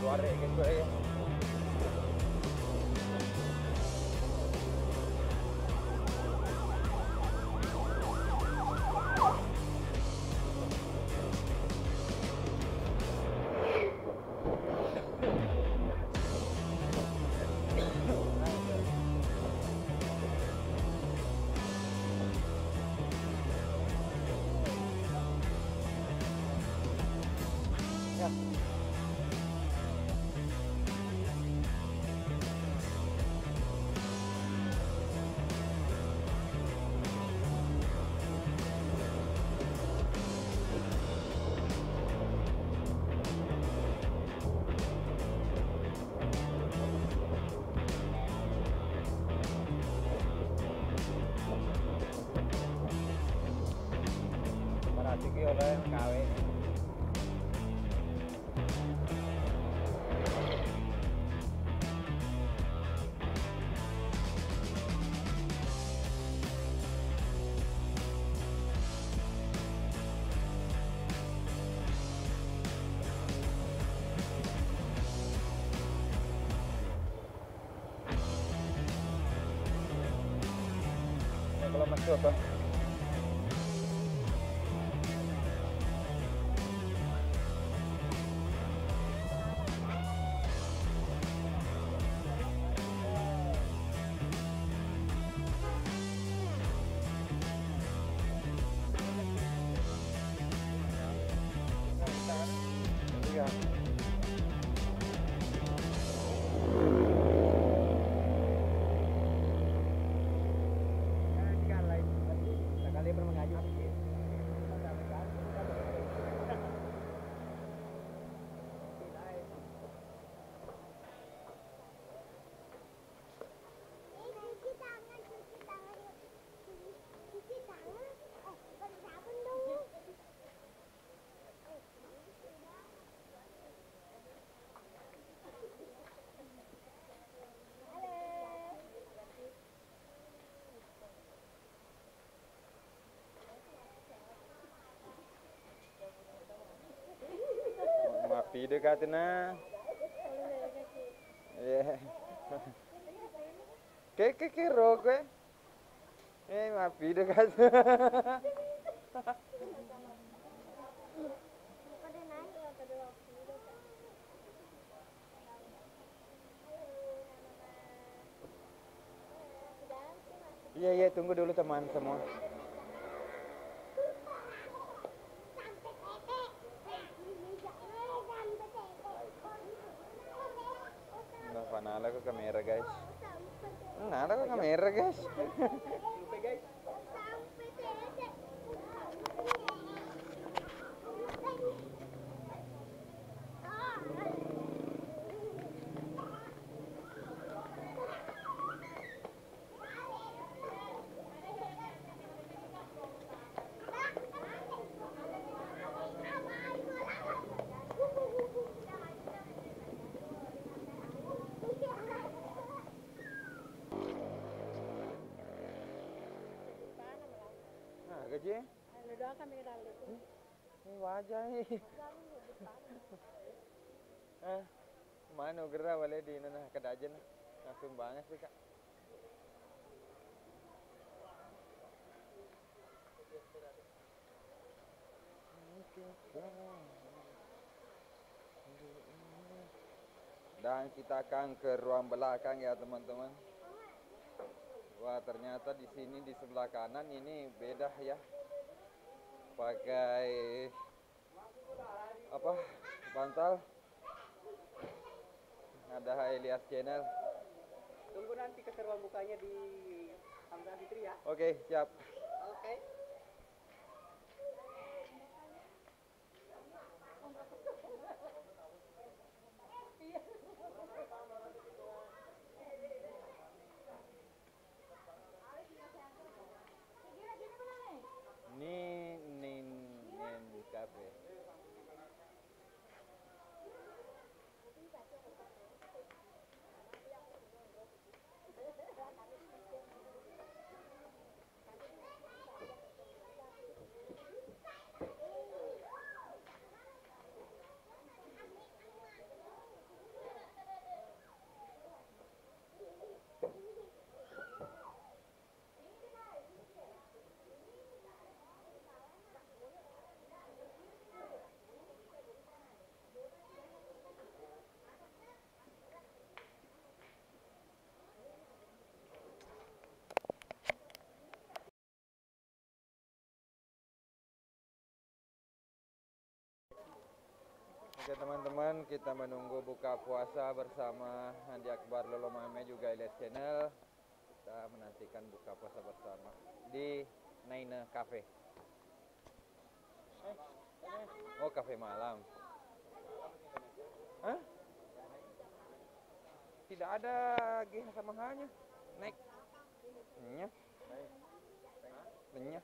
Luar gitu ya. Iki oleh KW. Kalau masuk apa? Iya. Mapi dekatina. Iya. Ke kero kowe. Mapi dekat. Iya, tunggu dulu teman semua. Nah, panala ko kamera guys. Nada ko kamera guys. Gaji? Ini wajah nih. Mana gerak wale di nana kedajen langsung banget sih kak. Dan kita akan ke ruang belakang ya teman-teman. Wah ternyata di sini di sebelah kanan ini beda ya. Pakai apa? Bantal. Ada Elias Channel. Tunggu nanti keseruan bukanya di Hamzah Fitri ya. Oke, siap. Oke. Nin Cafe. Oke teman-teman, kita menunggu buka puasa bersama Andi Akbar Lolo Mame juga Ilyas Channel. Kita menantikan buka puasa bersama di Naina Cafe. Oh, kafe malam. Hah? Tidak ada GH sama H-nya. Naik. Nya. Nya.